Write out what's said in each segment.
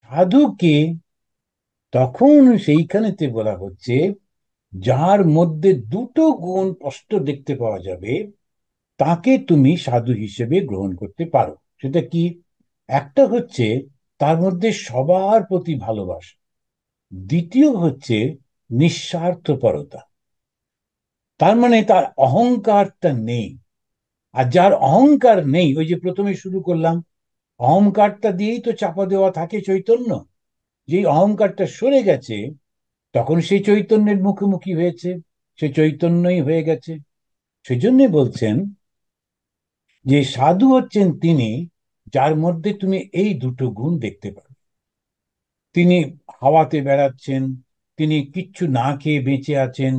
সাধুকে তখন সেইখানেতে বলা হচ্ছে যার মধ্যে দুটো গুণ স্পষ্ট দেখতে পাওয়া যাবে, তাকে তুমি সাধু হিসেবে গ্রহণ করতে পারো। সেটা কি? একটা হচ্ছে তার মধ্যে সবার প্রতি ভালোবাসা, দ্বিতীয় হচ্ছে নিঃস্বার্থপরতা। তার মানে তার অহংকারটা নেই। আর যার অহংকার নেই, ওই যে প্রথমে শুরু করলাম, অহংকারটা দিয়েই তো চাপা দেওয়া থাকে চৈতন্য। যেই অহংকারটা সরে গেছে, তখন সেই চৈতন্যের মুখোমুখি হয়েছে, সে চৈতন্যই হয়ে গেছে। সেই জন্যে বলছেন যে সাধু হচ্ছেন তিনি যার মধ্যে তুমি এই দুটো গুণ দেখতে পাবে। তিনি হাওয়াতে বেড়াচ্ছেন, তিনি কিচ্ছু না খেয়ে বেঁচে আছেন,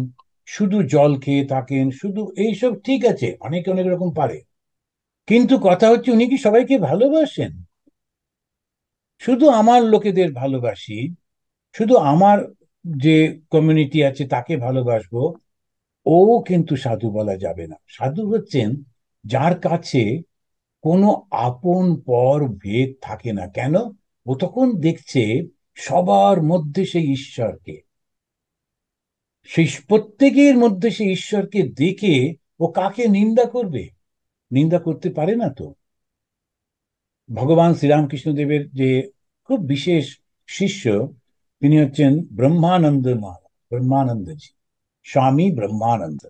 শুধু জল খেয়ে থাকেন, শুধু এইসব ঠিক আছে, অনেকে অনেক রকম পারে। কিন্তু কথা হচ্ছে উনি কি সবাইকে ভালোবাসেন? শুধু আমার লোকেদের ভালোবাসি, শুধু আমার যে কমিউনিটি আছে তাকে ভালোবাসবো, ও কিন্তু সাধু বলা যাবে না। সাধু হচ্ছেন যার কাছে কোনো আপন পর ভেদ থাকে না। কেন? ও তখন দেখছে সবার মধ্যে সেই ঈশ্বরকে, সেই প্রত্যেকের মধ্যে সেই ঈশ্বরকে দেখে ও কাকে নিন্দা করবে? নিন্দা করতে পারে না তো। ভগবান শ্রীরামকৃষ্ণদেবের যে খুব বিশেষ শিষ্য, তিনি হচ্ছেন ব্রহ্মানন্দ মহারাজ, ব্রহ্মানন্দজি, স্বামী ব্রহ্মানন্দ,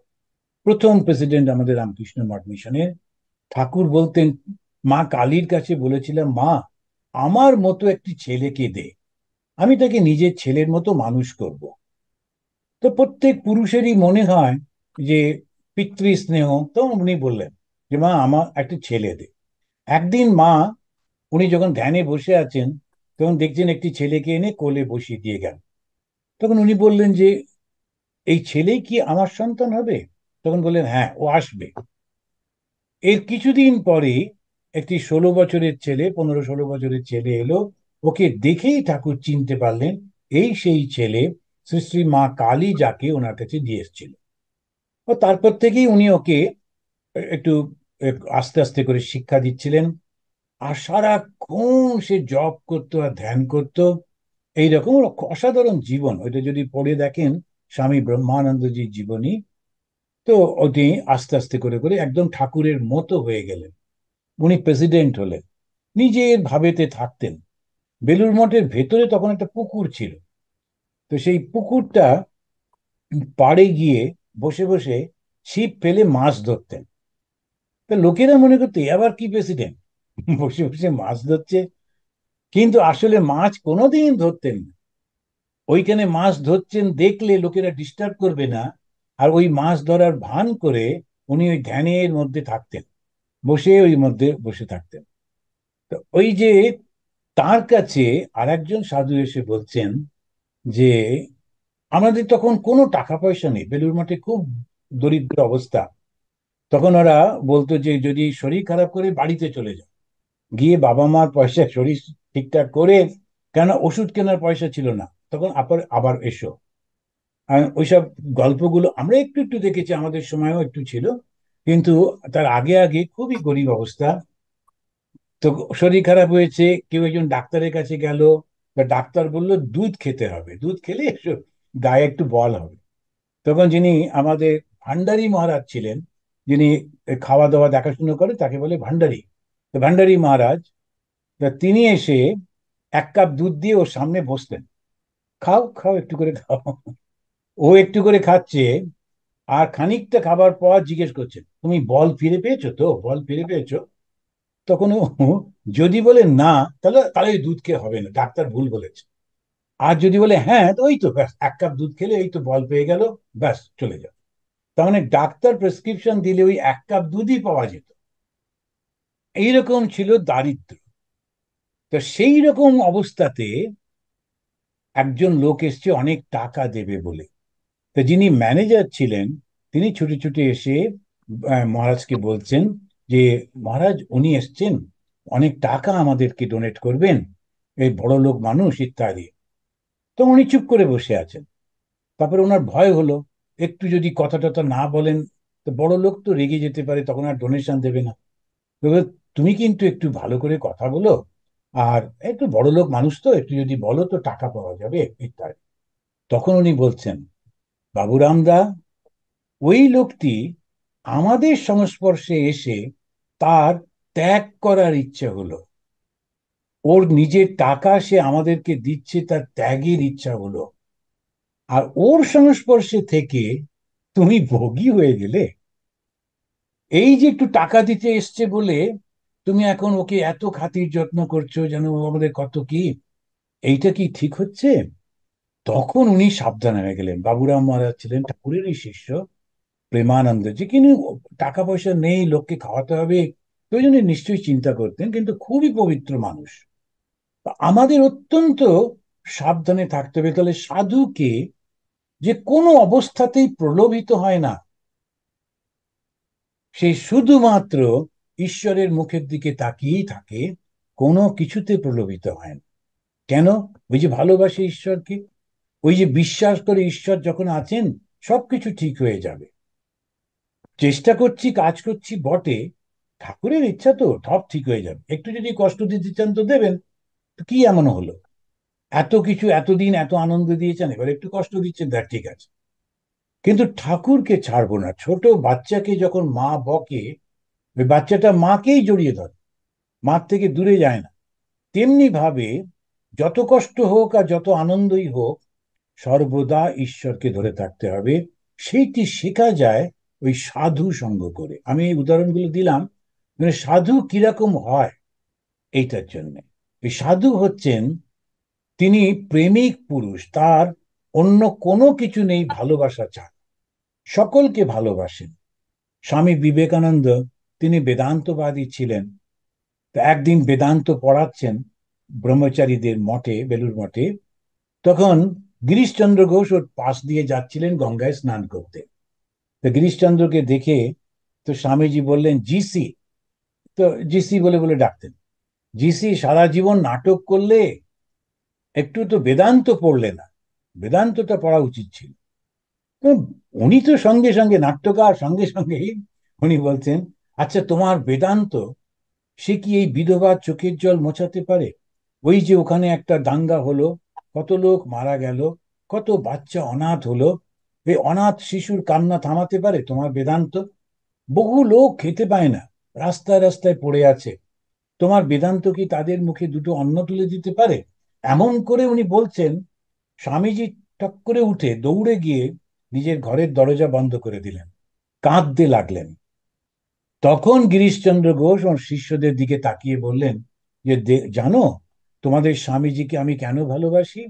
প্রথম প্রেসিডেন্ট আমাদের রামকৃষ্ণ মঠ মিশনের। ঠাকুর বলতেন, মা কালীর কাছে বলেছিলাম, মা আমার মতো একটি ছেলেকে দে, আমি তাকে নিজের ছেলের মতো মানুষ করব। তো প্রত্যেক পুরুষেরই মনে হয় যে পিতৃ স্নেহ, তো উনি বললেন যে মা আমার একটা ছেলে দে। একদিন মা, উনি যখন ধ্যানে বসে আছেন, তখন দেখছেন একটি ছেলেকে এনে কোলে বসিয়ে দিয়ে গেল। তখন উনি বললেন যে এই ছেলেই কি আমার সন্তান হবে? তখন বললেন হ্যাঁ, ও আসবে। এর কিছুদিন পরে একটি 16 বছরের ছেলে, 15-16 বছরের ছেলে এলো। ওকে দেখেই ঠাকুর চিনতে পারলেন এই সেই ছেলে, শ্রী শ্রী মা কালী যাকে ওনার কাছে দিয়ে এসেছিল। ও তারপর থেকেই উনি ওকে একটু আস্তে আস্তে করে শিক্ষা দিচ্ছিলেন। আর সারাক্ষণ সে জপ করতো আর ধ্যান করতো। এইরকম ওর অসাধারণ জীবন, ওইটা যদি পড়ে দেখেন স্বামী ব্রহ্মানন্দজির জীবনী, তো ওটি আস্তে আস্তে করে করে একদম ঠাকুরের মতো হয়ে গেলেন। উনি প্রেসিডেন্ট হলেন, নিজের ভাবেতে থাকতেন। বেলুড় মঠের ভেতরে তখন একটা পুকুর ছিল। তো সেই পুকুরটা পাড়ে গিয়ে বসে বসে ছিপ ফেলে মাছ ধরতেন। তা লোকেরা মনে করতো "এ আবার কি প্রেসিডেন্ট, বসে বসে মাছ ধরছে"। কিন্তু আসলে মাছ কোনোদিন ধরতেন না। ওইখানে মাছ ধরছেন দেখলে লোকেরা ডিস্টার্ব করবে না, আর ওই মাছ ধরার ভান করে উনি ওই ধ্যানের মধ্যে থাকতেন, বসে ওই মধ্যে বসে থাকতেন। তো ওই যে তার কাছে আর একজন সাধু এসে বলছেন যে আমাদের তখন কোনো টাকা পয়সা নেই, বেলুড় মঠে খুব দরিদ্র অবস্থা। তখন ওরা বলতো যে যদি শরীর খারাপ করে বাড়িতে চলে যাও, গিয়ে বাবা মার পয়সা শরীর ঠিকঠাক করে, কেন ওষুধ কেনার পয়সা ছিল না, তখন আবার আবার এসো। আর ওইসব গল্পগুলো আমরা একটু একটু দেখেছি, আমাদের সময়ও একটু ছিল। কিন্তু তার আগে আগে খুবই গরিব অবস্থা। তো শরীর খারাপ হয়েছে, কেউ একজন ডাক্তারের কাছে গেল। তা ডাক্তার বলল দুধ খেতে হবে, দুধ খেলে গায়ে একটু বল হবে। তখন যিনি আমাদের ভান্ডারী মহারাজ ছিলেন, যিনি খাওয়া দাওয়া দেখাশুনো করে, তাকে বলে ভান্ডারী। তো ভান্ডারী মহারাজ, তা তিনি এসে 1 কাপ দুধ দিয়ে ওর সামনে বসতেন, খাও খাও একটু করে খাও। ও একটু করে খাচ্ছে। আর খানিকটা খাবার পর জিজ্ঞেস করছেন, তুমি বল ফিরে পেয়েছো তো, বল ফিরে পেয়েছো? তখন ও যদি বলে না, তাহলে তাহলে ওই দুধ খেয়ে হবে না, ডাক্তার ভুল বলেছে। আর যদি বলে হ্যাঁ, তো ওই তো ব্যাস 1 কাপ দুধ খেলে এই তো বল পেয়ে গেল, ব্যাস চলে যাও। তার মানে ডাক্তার প্রেসক্রিপশন দিলে ওই 1 কাপ দুধই পাওয়া যেত। এইরকম ছিল দারিদ্র। তো সেই রকম অবস্থাতে একজন লোক এসছে অনেক টাকা দেবে বলে। তো যিনি ম্যানেজার ছিলেন, তিনি ছুটে ছুটে এসে মহারাজকে বলছেন যে মহারাজ উনি এসছেন, অনেক টাকা আমাদেরকে ডোনেট করবেন, এই বড় লোক মানুষ ইত্যাদি। তো উনি চুপ করে বসে আছেন। তারপরে ওনার ভয় হলো, একটু যদি কথা টথা না বলেন তো বড় লোক তো রেগে যেতে পারে, তখন আর ডোনেশন দেবে না। তবে তুমি কিন্তু একটু ভালো করে কথা বলো, আর একটু বড়লোক মানুষ তো, একটু যদি বলো তো টাকা পাওয়া যাবে ইত্যাদি। তখন উনি বলছেন, বাবুরাম দা, ওই লোকটি আমাদের সংস্পর্শে এসে তার ত্যাগ করার ইচ্ছে হলো, ওর নিজের টাকা সে আমাদেরকে দিচ্ছে, তার ত্যাগের ইচ্ছা হলো, আর ওর সংস্পর্শে থেকে তুমি ভোগী হয়ে গেলে। এই যে একটু টাকা দিতে এসছে বলে তুমি এখন ওকে এত খাতির যত্ন করছো, যেন ও আমাদের কত কি, এইটা কি ঠিক হচ্ছে? তখন উনি সাবধান হয়ে গেলেন। বাবুরাম মহারাজ ছিলেন ঠাকুরেরই শিষ্য, প্রেমানন্দ, যে কিনা টাকা পয়সা নেই, লোককে খাওয়াতে হবে, ওই জন্য নিশ্চয়ই চিন্তা করতেন, কিন্তু খুবই পবিত্র মানুষ। আমাদের অত্যন্ত সাবধানে থাকতে হবে। তাহলে সাধুকে যে কোনো অবস্থাতেই প্রলোভিত হয় না, সে শুধুমাত্র ঈশ্বরের মুখের দিকে তাকিয়েই থাকে, কোনো কিছুতে প্রলোভিত হয় না। কেন? ওই যে ভালোবাসে ঈশ্বরকে, ওই যে বিশ্বাস করে ঈশ্বর যখন আছেন সবকিছু ঠিক হয়ে যাবে। চেষ্টা করছি, কাজ করছি বটে, ঠাকুরের ইচ্ছা তো সব ঠিক হয়ে যাবে। একটু যদি কষ্ট দিতে চান তো দেবেন, তো কি এমন হলো? এত কিছু এতদিন এত আনন্দ দিয়েছেন, এবার একটু কষ্ট দিচ্ছেন, দেখ ঠিক আছে। কিন্তু ঠাকুরকে ছাড়বো না। ছোট বাচ্চাকে যখন মা বকে, ওই বাচ্চাটা মাকেই জড়িয়ে ধরে, মার থেকে দূরে যায় না। তেমনি ভাবে যত কষ্ট হোক আর যত আনন্দই হোক, সর্বদা ঈশ্বরকে ধরে থাকতে হবে। সেইটি শেখা যায় ওই সাধু সঙ্গ করে। আমি এই উদাহরণগুলো দিলাম মানে সাধু কিরকম হয় এইটার জন্য। এই সাধু হচ্ছেন, তিনি প্রেমিক পুরুষ, তার অন্য কোনো কিছু নেই, ভালোবাসা চান, সকলকে ভালোবাসেন। স্বামী বিবেকানন্দ, তিনি বেদান্তবাদী ছিলেন। তো একদিন বেদান্ত পড়াচ্ছেন ব্রহ্মচারীদের মঠে, বেলুর মঠে। তখন গিরিশচন্দ্র ঘোষ ওর পাশ দিয়ে যাচ্ছিলেন গঙ্গায় স্নান করতে। তো গিরিশচন্দ্রকে দেখে তো স্বামীজি বললেন, জিসি। তো জিসি বলে বলে ডাকতেন। জিসি, সারা জীবন নাটক করলে, একটু তো বেদান্ত পড়লে না, বেদান্তটা পড়া উচিত ছিল। তো উনি তো সঙ্গে সঙ্গে নাট্যকার, সঙ্গে সঙ্গেই উনি বলছেন, আচ্ছা তোমার বেদান্ত, সে কি এই বিধবা চোখের জল মোছাতে পারে? ওই যে ওখানে একটা দাঙ্গা হলো, কত লোক মারা গেল, কত বাচ্চা অনাথ হলো, এই অনাথ শিশুর কান্না থামাতে পারে তোমার বেদান্ত? বহু লোক খেতে পায় না, রাস্তায় রাস্তায় পড়ে আছে, তোমার বেদান্ত কি তাদের মুখে দুটো অন্ন তুলে দিতে পারে? এমন করে উনি বলছেন। স্বামীজি টক করে উঠে দৌড়ে গিয়ে নিজের ঘরের দরজা বন্ধ করে দিলেন, কাঁদতে লাগলেন। তখন গিরিশচন্দ্র ঘোষ ওর শিষ্যদের দিকে তাকিয়ে বললেন যে, জানো তোমাদের স্বামীজিকে আমি কেন ভালোবাসি?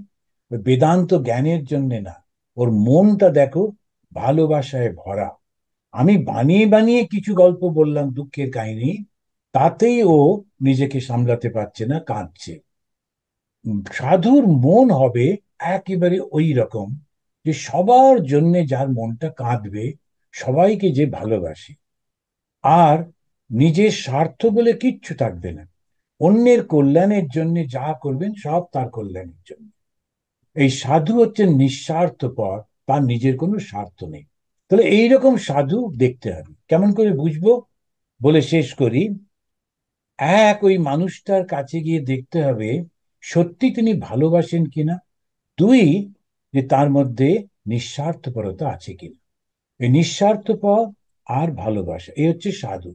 ওই বেদান্ত জ্ঞানের জন্য না, ওর মনটা দেখো, ভালোবাসায় ভরা। আমি বানিয়ে বানিয়ে কিছু গল্প বললাম, দুঃখের কাহিনী, তাতেই ও নিজেকে সামলাতে পারছে না, কাঁদছে। সাধুর মন হবে একেবারে ওই রকম, যে সবার জন্য যার মনটা কাঁদবে, সবাইকে যে ভালোবাসে, আর নিজের স্বার্থ বলে কিচ্ছু থাকবে না, অন্যের কল্যাণের জন্য যা করবেন সব তার কল্যাণের জন্য। এই সাধু হচ্ছেন নিঃস্বার্থপর, তার নিজের কোনো স্বার্থ নেই। তাহলে এইরকম সাধু দেখতে হবে। কেমন করে বুঝবো? বলে শেষ করি। এক, ওই মানুষটার কাছে গিয়ে দেখতে হবে সত্যি তিনি ভালোবাসেন কিনা। দুই, যে তার মধ্যে নিঃস্বার্থপরতা আছে কিনা। এই নিঃস্বার্থপর আর ভালোবাসা, এই হচ্ছে সাধু।